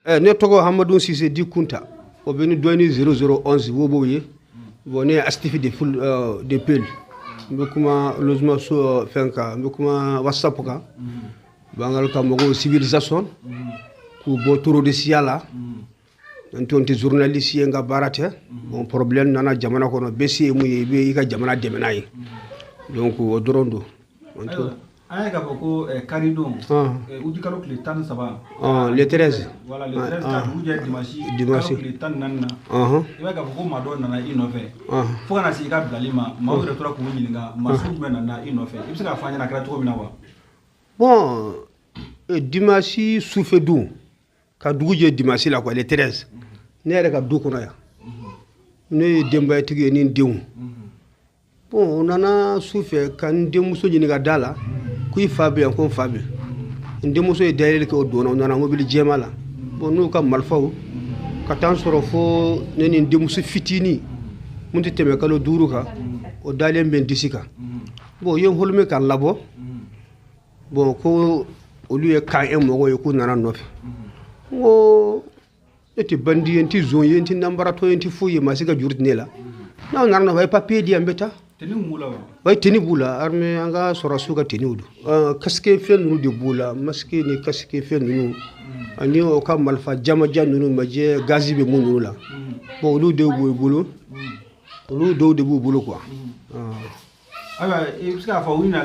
ne togo Hamadou Cissé di Kunta o beni doini 0011 woboye bone astifi de full de pel mbekuma logement so fenka mbekuma whatsapp ka bangal ka mogo civilisation ku bo toro de siala antonti journaliste nga barate bon problème nana jamana ko no besi mu yebe ka jamana demenayi donc o dorondo aya ka boko karidon uji kalo kle tan saba le 13 voilà le 13 ka uji dimanche kle tan nanna iba ka boko mado nana inove fo kana si ka blalima ma o retora ko nyilinga masu mena na inove ibisa ka fanya na kala to mina wa bon dimanche soufedou ka duguje dimanche la ko le 13 ne re ka du kono ya ne demba tigi ni dewu bon nana soufe kan demu so jini ga dala kuy fabi en kon fabi ndemu so e dalil ko do nana mobile jemala bon no ka malfaw ka tan soro fo neni ndemu so fitini munti teme kalo duru ka o dalem ben disika bon yem holme kan labo bon ko o lieu kan en mo ko nana nofi o eti bandi enti zon yenti nambara to yenti fuye masika jurtnela na nana no papier di ambeta teni mula way teni bula arme anga sora suka teni udu kaske fen nu de bula maske ni kaske fen nu ani o kam malfa jama jannu maje gazi be munu la bo lu de bulu lu do de bulu quoi aba ibska fa una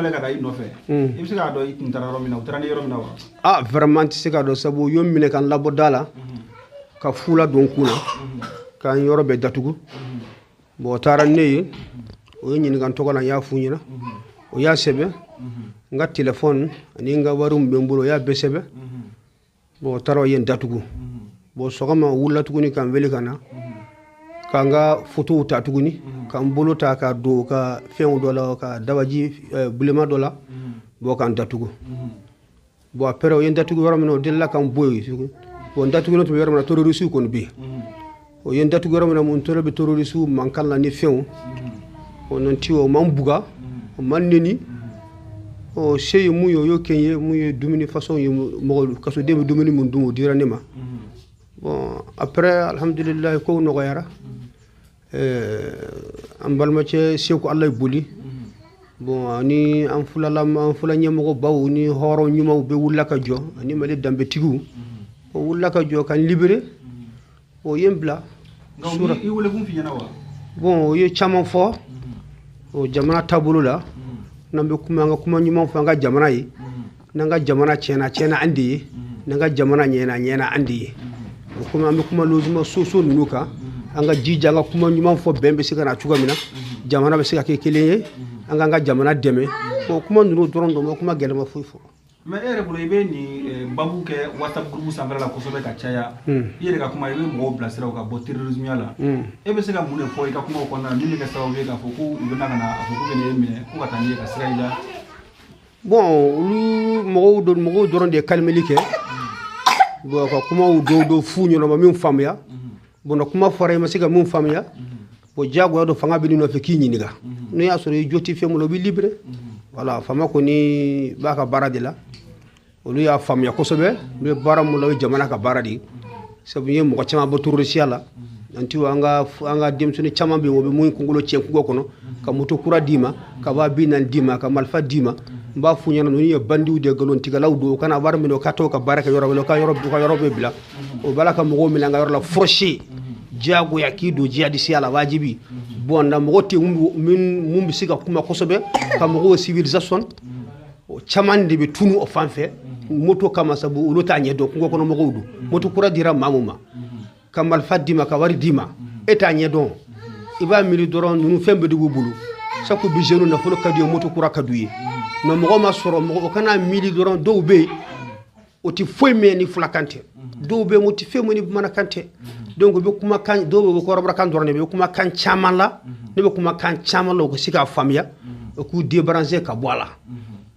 le kada ino fe ibska do itintara romina utrani romina wa vraiment sika do sabo yommine kan labo dala ka fula don kuna kan yoro be datugu bo taranne o nyini kan to kana ya funyina o ya sebe nga telephone ani nga warum be mbulo ya besebe bo taro yen datugu bo sogama wula tuguni kan veli kana kanga photo ta tuguni kan bolo ta ka do ka fen dola ka dawaji bulema dola bo kan datugu bo apero yen datugu waram no dilla kan boy bo datugu no to waram na terroriste ko bi o yen datugu waram na mun torobe terroriste man kan la ni fen on tiwo mambuga man neni o sey mu yo kenye mu yo dumini façon yo mo kaso dem dumini mun dumo diranima bon après alhamdulillah ko no yara ambalma ci seku allah buli bon ni am fula nyemo baw ni horo nyuma be wulaka jo ani mali dambe tigu o wulaka jo kan libéré o yembla sura i wole gum fi yana wa bon yo chama fo o jamana tabulu la nambe kuma nyuma fo nga jamana yi nanga jamana chena andi nanga jamana nyena andi kuma ambe kuma lozuma so nuka anga jija nga kuma nyuma fo bembe sika na chuga mina jamana be sika ke keleye anga jamana deme ko kuma nuru dorondo mo kuma gelema fo mais ere bulo ibe ni babu ke whatsapp group sangara la kosobe ka chaya yere ka kuma ibe mo blasira ka bo terrorisme yala ebe sika mune fo ka kuma ko na nini ka sawo ka fo ku ibe na kana fo ku ne mine ku ka tanye ka sira ila bon lu mo doronde kalmelike bo ka kuma do funyo no mi famya bon kuma fore ma sika mi famya bo jago do fanga bi no fe kinyi niga no ya so joti fe mo lo bi libre voilà fama ko ni baka baradila olu ya famya ko sobe be baram lo jamana ka baradi sabu yem ko chama ba terroriste yalla anti anga dem suni chama be wobe muy ko ngolo cien ko kono ka muto kura dima ka ba binan dima ka malfa dima mba funyana no ni bandiu de galon tiga lawdo kana war mi no kato ka baraka yoro lo ka yoro be bila o balaka mo mi nga yoro la froché jago ya kido jihadi si ala wajibi bon na mo te min sika kuma kosobe ka mo civilisation o chamande be tunu o fanfe moto kama sabu ulota nyedo ko kono mo gowdu moto kura dira mamuma kamal fadima ka wari dima eta nyedo iba mili doron nunu fembe de bulu sako bi jenu na folo kadiyo moto kura kaduye no mo ma soro mo kana mili doron do be o ti foy meni fulakante do be mo ti femoni mana kante donc be kuma kan do be ko robra kan dorne be kuma kan chamala ne be kuma kan chamala ko sika famia ko débrancher ka boala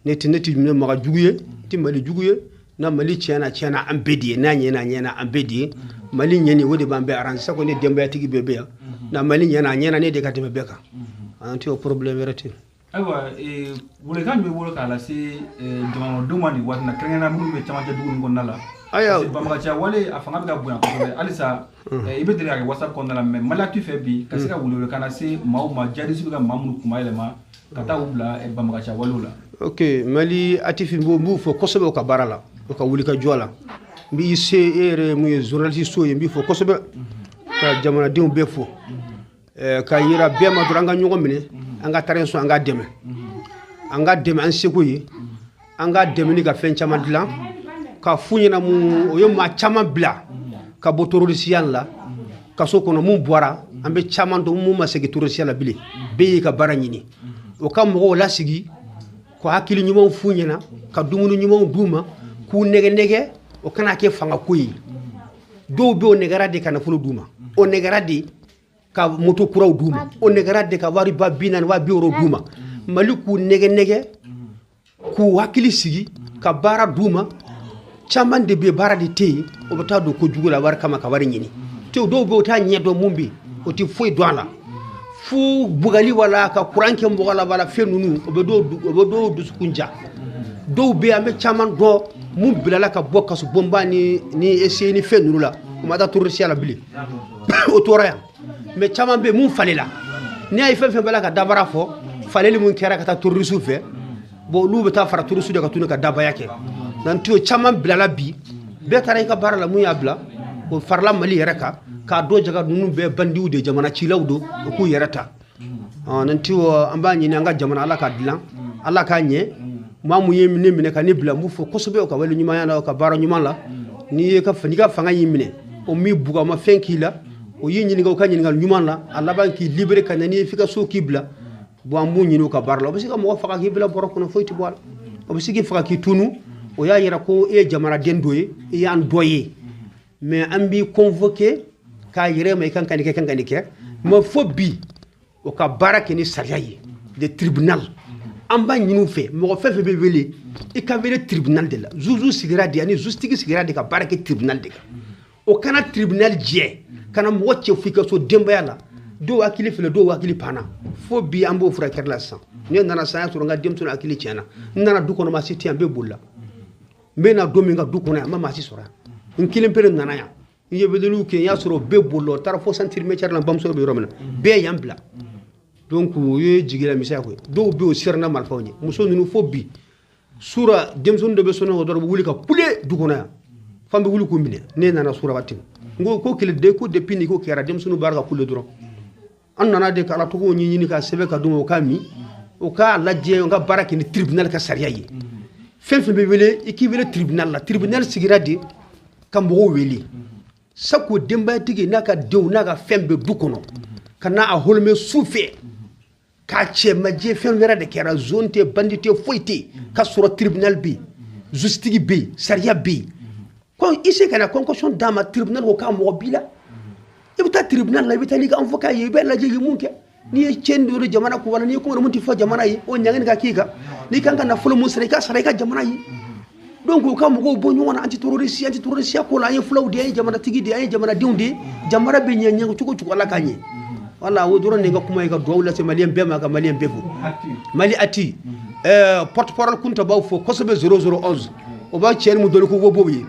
neti me maga juguye ti mali juguye na mali chena ambedi na nyena ambedi mali nyeni wodi bambe arrange sako ne demba tigi bebe na mali nyena ne de katime beka anti o problème rete aywa wole kan be wolo kala si jamano dumani watna krengena mu be chama dugu ngonna la aya bamagacha wale afanga bika buya ko alisa ibe dire ga WhatsApp ko na mais malatu fe bi ka sika wulolo kana se mauma jadi su ga mamnu kuma elema kata ubla e bamagacha walola ok mali atifi mbu fo kosobe ka barala ka wuli ka jola mbi se ere mu journaliste so mbi fo kosobe ka jamana dim be fo ka yira be ma duranga nyugo mine anga taren so anga deme an seko yi anga deme ni ga fen chama dilan ka funyina mu o yema chama bla ka botorolisiyan la ka so kono mu boara ambe chama do mu masegi torolisiyan la bile be ka baranyini o kam mo la sigi ko hakili nyuma funyina ka dumunu nyuma duma ku nege o kana ke fanga koyi do be o negara de kana fulu duma o negara de ka moto kuraw duma o negara de ka wari ba binan wa bioro duma maliku nege ku hakili sigi ka bara duma chaman de be bara de te o bata do ko jugula war kama ka wari nyini to do be ta nyedo mumbi o ti foi douala fu bugali wala ka kuranke mbogala wala fenunu o be do duskunja do be ambe chaman do mum bilala ka bokka su bomba ni esseni fenunu la o mata tourisia la bili o toraya mais chaman be mum falela ni ay fe bala ka dabara fo faleli mun kera ka ta tourisu fe bo lu be ta fara tourisu de ka tunu ka daba yake nan tiyo chaman bilala bi be tare ka barala mun ya bla o farla mali yeraka ka do jaga nunu be bandiwu de jamana cilawdo ku yerata nan tiyo ambani ni anga jamana ala ka dilan ala ka nye mamu yemine mine ka ni bla mu fo kosobe o ka wali nyuma yana o ka bara nyuma la ni ka fani ka fanga yimine o mi buga ma fenkila o yinyi ni ka nyini ngal nyuma la ala banki libere ka ni fika so kibla bo amu nyini ka barla o bisika mo faka kibla boroko no foyti boal o bisiki faka ki tunu o ya yira ko e jamana dendoye e yan doye mais ambi convoquer ka yire may kankani ke ma fobi o ka barake ni sariyayi de tribunal amba nyinu fe mo fe be wele e ka wele tribunal de la zuzu sigira de ani justigi sigira de ka barake tribunal de o kana tribunal je kana mo wacce fika so demba yala do wakili fele do wakili pana fobi ambo fura kerla san ne nana sa so nga demtu akili chena nana du kono ma siti ambe bulla mbena do mi nga du kono ma si sora nkilim pere nana ya yebedelu ke ya soro be bullo tar fo sentir mecher la bam so be romna be yambla donc ye jigila misa ko do be o sirna mal fawni muso nunu fobi sura demson de be sono do wuli ka pule du kono ya fambe wuli ko mbine ne nana sura watim ngo ko kile de ko de pini ko kera demsonu barka pule duro an nana de kala to ko nyini ka sebe ka dumo kami o ka lajje nga baraki ni tribunal ka sariya yi fenfe be wele ikibele tribunal sigira de kambo weli sako demba tigi naka dew naka fembe dukono kana a holme soufe ka che maje fen vera de kera zone te bandite foite ka sura tribunal bi justice bi sariya bi ko ise kana concussion dama tribunal ko ka mo bila ibta tribunal la ibta liga avocat yi be la je yimunke ni cendo do jamana ko wala ni ko mun ti fo jamana yi o nyangani ka kika ni kan na fulo mun sare ka jamana yi donc ko mo bo nyona anti terroriste ko la yi fulo de jamana tigi de jamana diwde jamana be nyen ko ala kanye wala wo doron ne ga kuma ga dowla se malien be ma ga malien be fu mali ati porte parole kunta baw fo ko sobe 0011 o ba chen mu dol ko go bobi